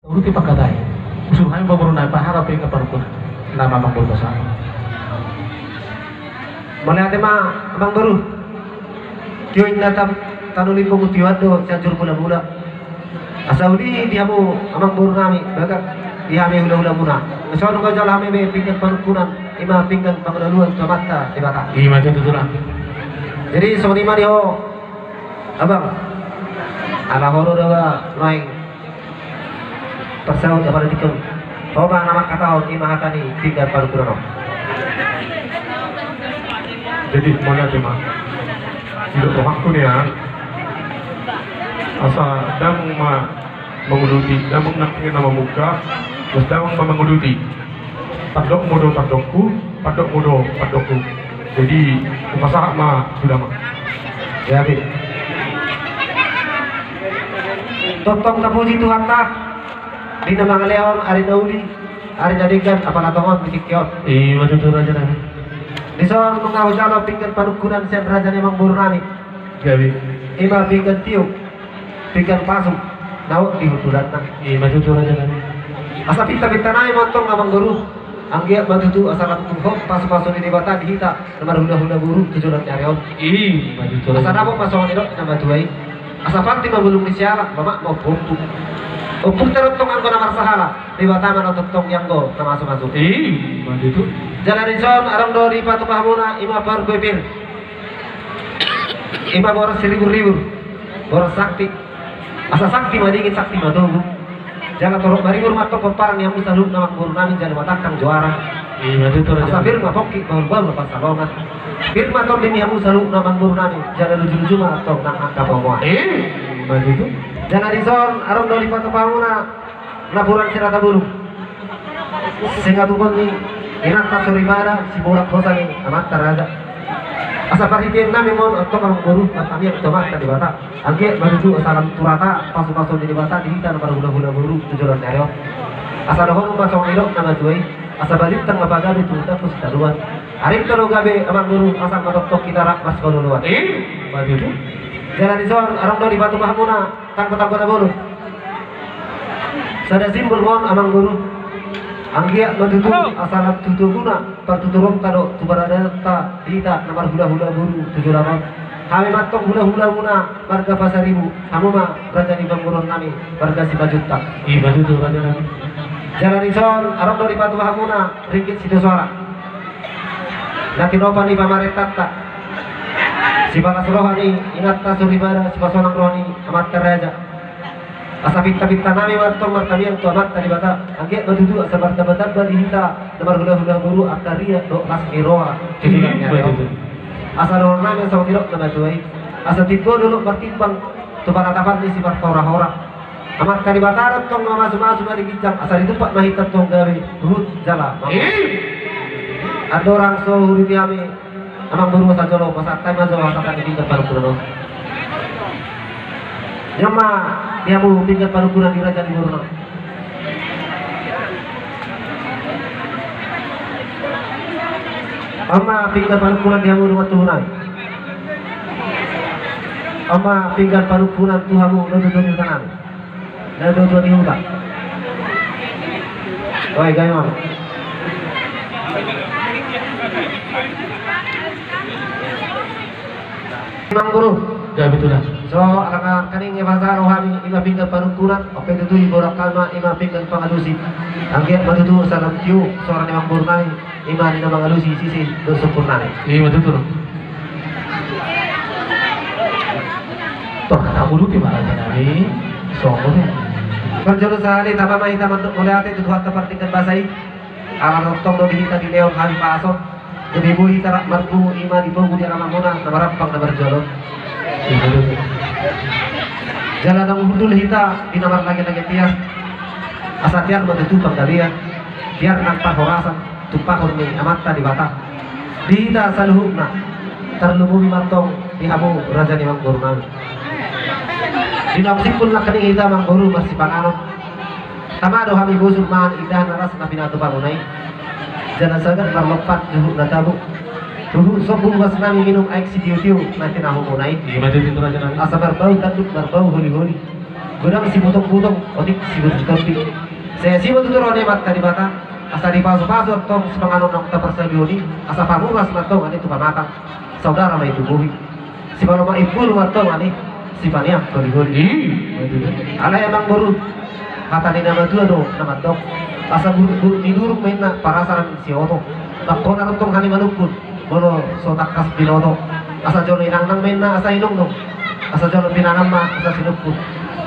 Uruti pagkatay. Usuhan mo muna na paharapin ka parukun na mamangkul ka sa akin. Mula ate abang baru. Tiyo inatam tanulin ko mutiwad do sa jur mula-mula. Asauli dia mo amang baru nami baga dia may hula-hula muna. So nung kajal kami may pinggan panukunan ima pinggan pangalaluan sa mata di bata. Iya macam itu lah. Jadi so ni mani ho abang ala horo dawa main persaud apa dikon. Oh bang nama kata ima hata ni pinggan panukunan. Jadi mana cuma hidup waktu ni ya asa dang menguluti dang mengakui nama muka terus dang menguluti padok mudo padokku padok mudo padokku jadi masalah sudah mah Ya bi. Totong tapuji Tuhan tak di nama ngaleon ari dauli ari jadikan apa natongon bikikiot. Iya macam itu raja nami. Di soal mengahu jalo pinggan panukunan sen raja memang burunami. Gabi. Ima pinggan tiup, pinggan pasuk, nau di hutulan nang. Iya macam itu raja nami. Asa pinta-pinta nai montong ngamang guru. Anggiat bantu asal tungkok pasuk-pasuk di bata dihita nomor hula-hula buru kejuran nyarion. Iya macam itu. Asa nabo pasongan itu nama tuai. Asa panti mabulung di siara, mama mau pompu. Upuk teruntung anggo namar sahala, di bata mana tentong yang go nama masuk-masuk. Iya macam itu. Jalan Rizon, arang dori patu pahmuna, ima par bebir. Ima boros seribu-ribu, boros sakti. Asa sakti madingin sakti madogu. Jangan torok baribur matok pemparan yang bisa lu nama guru nami jangan matakang juara. Iya macam itu raja. Asa firma poki baru lepas salongan. Firma tor dini yang bisa lu nama guru nami jangan lucu-lucu mah atau nang angka bawa. Macam itu. Jalan Rizon, arang dori patu pahmuna, laporan sirata bulu. Sehingga tukon ni inat tak soribara si borak kosa ni amat teraja. Asa parhitien nami mon atau kamang guru kami yang coba di bata. Angge baru asalam turata pasu-pasu di bata dihita nomor hula-hula guru tujuan nereo. Asa dohon masong ilok nama tuai. Asa balik tang mabaga itu tak pun taruan. Hari kalau gabe amang guru asa matok kita rak mas koluluan. Macam itu. Jalan di son arang do di batu mahmuna tangko-tangko na bulu. Sada simbol mon amang guru. Anggia matutu asal tutuguna pertuturong kado tubarada ta dita nomor hula-hula buru 78 kami matok hula-hula muna warga pasar ribu kamu mah raja di bangurun nami warga si bajuta. Iya macam itu raja nami. Jalan ison arok dari batu hamuna ringgit sido suara nanti nopa ni pamaretat ta si balas rohani ingat ta suribara si basonang rohani amat teraja. Asa pinta-pinta nami martong martabiang tu amat tadi bata angge badudu asa martabatab balihita nomor hula-hula buru akaria do las iroa Iya macam itu. asa roh nami sa mirok na tuai asa tipo dulu bertimbang tu para tapat ni si partora-hora amat tadi bata tong masuk-masuk dari gincang asa di tempat mahita tong gawe hut jala ada orang so huriti kami amang buru sa jolo pasat tay mazo asa di baru kuno Nyama dia mau tinggal parukuran di Raja Liburno. Ama tinggal parukuran dia mau rumah Tuhan. Ama tinggal parukuran Tuhanmu dodo di tangan. Dodo di hutan. Oi gayon. Imam Guru. Ya betul lah. So anak kaning bahasa rohani ima pinggan panukuran oke itu iborak kalma ima pinggan pangalusi angge matutu salam tiu seorang imam burnani ima dina pangalusi sisi do sempurnani. Iya macam itu. Toh kata bulu di mana nami? Sombong. Kerja sehari tanpa mahita mantuk mulai ate itu tuhan tepartikan basai alam oktong do dihita di leon kami pasok jadi bu hita rak marpu ima di bawah di alam mona namarampang na berjolok. Jalan ang hudul hita dinamar lagi-lagi tias asa tiar matutupang dalian tiar nang pahorasan tupahon ni amata di bata dihita sa luhubna terlumumi mantong dihamu raja ni mangguru nami dinamsipun na kaning hita mangguru masih panganom tamado hami busur mahan indah naras na pinatu pangunay jalan sagat marlopat juhuk na tabuk Tuhu sobung was nami minum air si tiu-tiu nanti nahu munai. Iya macam itu raja nami. Asa berbau tanduk berbau holi-holi. gudang si butong-butong odik si butong-butong saya si butong rone mat tadi bata asa di pasu-pasu tong semanganon nong tapersabioni asa pamuras matong ani tu pamatang saudara mah itu buhi si paloma ibul matong ani si paniam kori-kori ala emang baru kata di nama dua do nama dok asa buru diduruk mainna parasaran si oto takona tong hani manukun bono so takas binoto asa jono inang nang mainna asa inong dong asa jono pinanam mah asa sinukun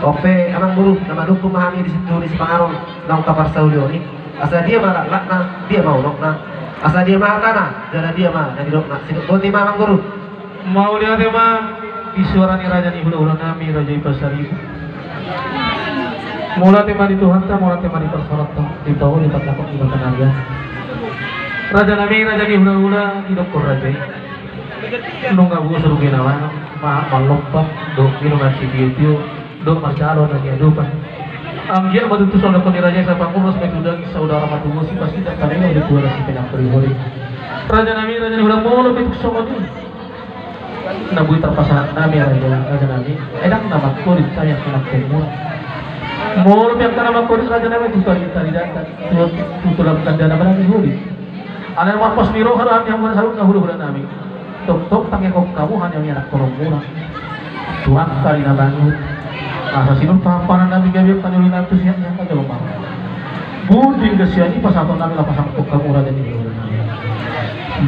oke amang buru nama dukun mahami di situ di Sepangaron nang kapar saulioni asa dia mah lakna dia mau nokna asa dia mah tanah jadi dia mah jadi nokna sinuk boti mah amang buru mau lihat ya mah isuarani raja ni hula nami raja ipasari mula tema di Tuhan ta mula tema di persorat ta di bawah di takok di tenaga raja nami raja ni hula hidup ko raja nungga bu suruh ginawa ma malompat do minum nasi video do marcalo na kehidupan dia matutus oleh raja sa pangurus may tudang saudara matumo si pasti tak kami udah dua si pinapuri raja nami raja ni hula mula pituk somodi nabuy terpasangan nami raja nami edang nama kulit saya kena kemur mula piang nama kulit raja nami tutari data tutulam kandana barang huli alan warpos miro haram yang mensaluk na hulu nami tok pakai kok kamu hanya anak kolong murah tuan kali na bangun asa sinun papanan nabi gabi panulin itu siap yang kagak lupa buding kesiani pas atau nami lapas kok kamu raja ni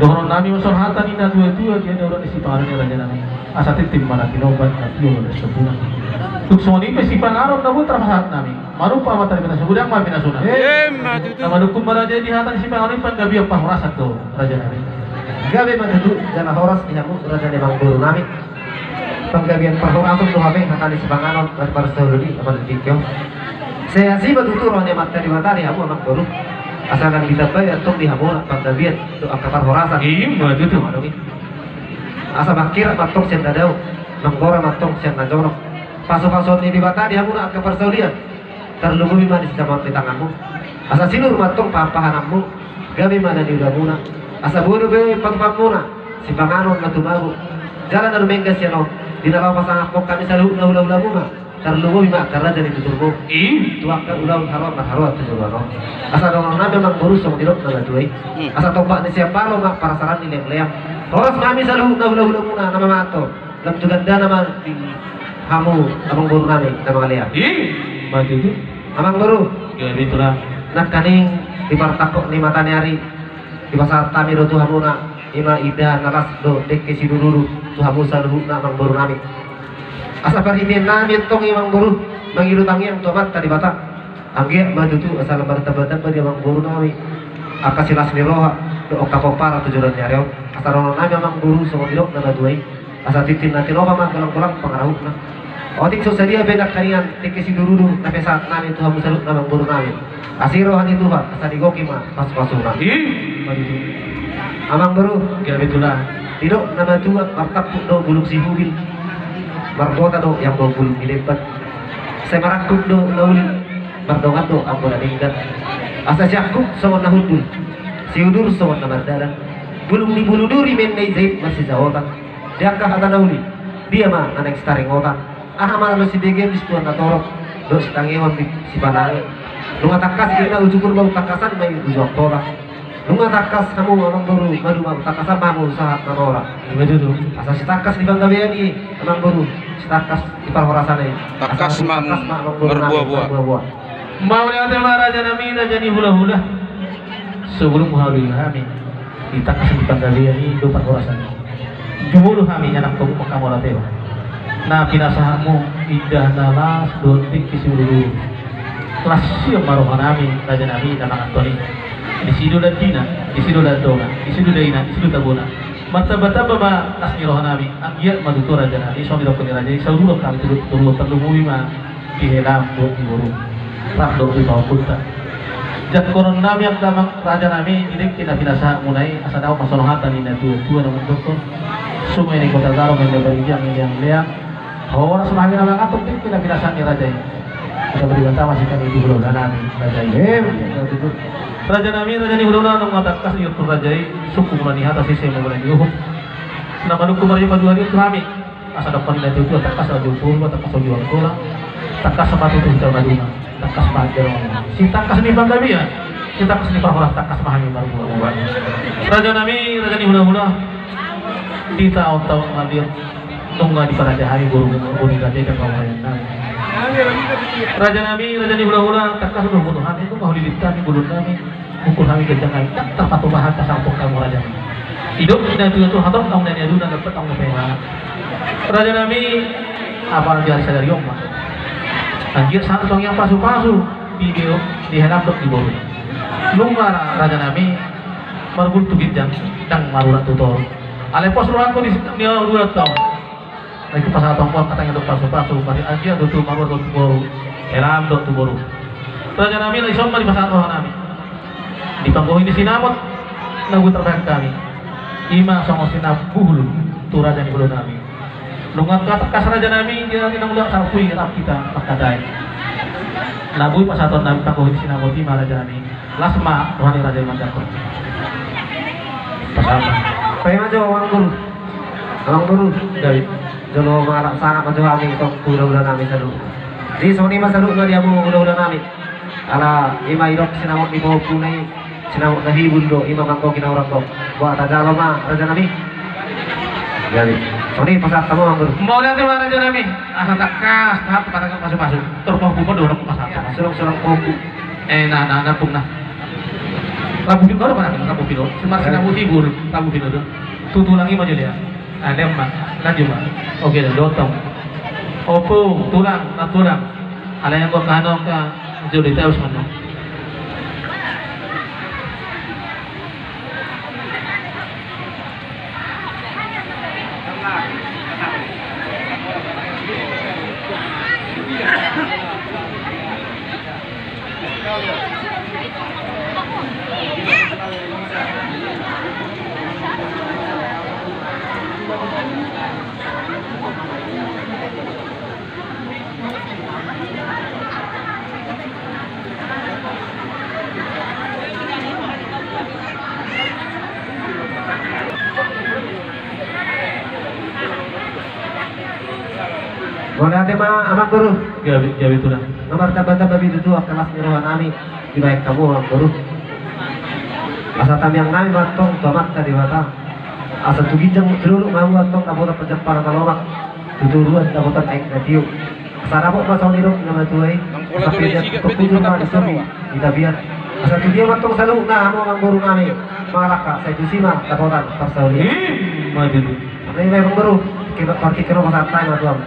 doron nami masuk hatan ina dua dia doron isi pangalan raja nami asa tim mana kinoban nabi udah sebulan tuk soni pesi pangaron nabu terpasak nami marupa mata di sebudang mah pinasuna nama dukun raja di hatan si pangalan pan gabi apa merasa tuh raja nami gabi mah dulu jangan horas dihamu raja ni bang guru nami penggabian perhorasan tuh habis nakali Sepangaron daripada seululi apa dikyo saya sih betul rohnya materi materi hamu anak guru asalkan kita bayar tuh dihamu penggabian tuh apa perhorasan iya itu asa bakir matok siang dadau menggora matok siang najorok pasu-pasu ini dibata dihamu ke persaulian terlubu bima di sama di tanganmu asa sinur matok papahanmu gabi mana di udamuna asa buru be pangpangmuna si Pangaron natumagu jalan anu menggas ya no di dalam pasang akok kami selalu ulah-ulah muna terlubu bima karena jadi tuturku tuakkan ulah harwa tujuh no asa dong nabi memang burus sama tidak nggak tuai asa tombak ni siapa lo mak para saran ni leang horas kami selalu ulah-ulah muna nama mato lam tuganda nama di hamu abang buru nami nama kalian maju itu abang buru ya itulah nak kaning di partakok ni mata hari di pasar tamiro tu hamuna ima ida nalas do dek si dulu tu hamu salu na mang buru nami asa perhatian nami tong imang buru mangilu tangi yang tomat tadi bata angge maju tu asal bertabatan pada mang buru nami akasilas niroha do okapopara tujuan nyareo asa rono nami mang buru sama dilok na duai asa titin nanti roha mang kolang-kolang pangarahuk na otik so sadia beda kalian dek si dulu tapi saat nami tu hamu salu na mang buru nami asirohan itu pak asa digoki mah pas-pasuna maju tu amang baru ya itulah tidak nama tua martak do bulung si hugil markota do yang do bulung dilepat saya marakuk do nauli mardongat do ambo na dingkat asa syakuk sama nahudul si udur sama namardalan bulung di bulu duri men nay zaid masih jawotan diangkah kata nauli dia mah anak staring otan malah lo si degen di tuan natorok do si tangiwan di si panangi lunga takas kita ujukur bau takasan may ujok tola lunga takas kamu orang baru madu mau takasan mamu usaha nanora itu tuh asa si takas di banggawian ini emang baru si takas di parhorasan ini takas mamu berbuah-buah mau lihat tema raja nami raja ni hula-hula sebelum hari kami ditakas di banggawian ini do parhorasan jumuluh kami nyanak tubuh makamu lateo nah pinasahamu indah nalas dotik kisi dulu lasio marohan nami raja nami dan Antoni di situ dan Dina, di situ dan Dona, di situ dan Ina, di situ tabuna. Mata-mata bapa nasmi rohan nami, anggiat maduto raja nami, suami dokter raja, saudara kami turun terlumui mah di helam buat di burung, tak dok di bawah punta. Jak koron nami yang tamang raja nami, ini kita binasa mulai asal tahu masalah hatan ini tua namun dokter. Semua ini kota taruh menjadi yang leang. Orang semakin nama ngatuk kita binasa raja ini. Kita beri bantah masih kami di bulan nami raja ini. Raja nami raja ni huruna nang matakas ni utur rajai suku mulani atas sisi mulai diuhup. Nama duku mari padu hari itu kami asa depan dari itu takas raja ukur takas raja ukur takas sepatu tuh jauh maduna takas pajar si takas ni bangga dia si takas ni paholah takas mahami baru buat raja nami raja ni hula-hula kita tahu ngadir tunggu di pada hari guru raja dan kawayan raja nami raja ni hula-hula takas sudah butuhan itu mau dilitani guru nami ukur kami kejangan tak terpatu bahan tasangpuk kamu raja hidup dan itu hatam kamu dan yadu dan dapat kamu pengen raja nami apa lagi hari sadari omah anjir satu tong yang pasu-pasu di hendak di bawah lungar raja nami marbul tu gijang dang marurat tutor ale pos ruanku di dia 2 tahun lagi pas atong katanya untuk pasu-pasu bari anjir tu marur tu boru elam tu boru raja nami lagi somma di pasar atong nami di panggung ini sinamot nagu terbaik kami ima songo sinabuhul tu raja ni bulu nami lungat kas raja nami dia inang ulang sapui rap kita pakadai labui pas atau nami panggung ini sinamot ima raja nami lasma wani raja mandato pasapa Pengen aja orang guru dari jolo marak sangat aja kami itu udah kami selalu di sini masa lu nggak dia mau udah kami ala ima irok sinamot di bawah punai sinamot nahi bundo ima kangko kina orang kok buat aja lama raja nami jadi Sony pasar kamu orang guru mau lihat di mana raja nami asal takas tahap katakan masuk terus buku dorong pasar serong koku nah pun nah Rabu Pino apa nak? Rabu Pino. Semar sinamu tibur Rabu Pino tu. Tutulangi maju dia. Ada mah, lanjut mah. Oke dah, dotong. Opo, tulang. Ala yang gua kanong ka juli terus mana? Boleh ada mah anak guru Ya itu dah. nomor tabata babi itu kelas nyeruan nami di baik kamu orang guru asal tam yang nami batong tomat tadi mata asal tu gijang dulu ngamu batong kamu tak pejat para kalomak tuturuan kamu tak naik radio asal rabok masuk di rok nama tuai tapi dia kepujur mah di sini kita biar asal tu dia batong selalu ngamu orang guru nami malaka saya tu sima kapotan pasal ini Maju. ini memang guru kita parti kero pasal time tuam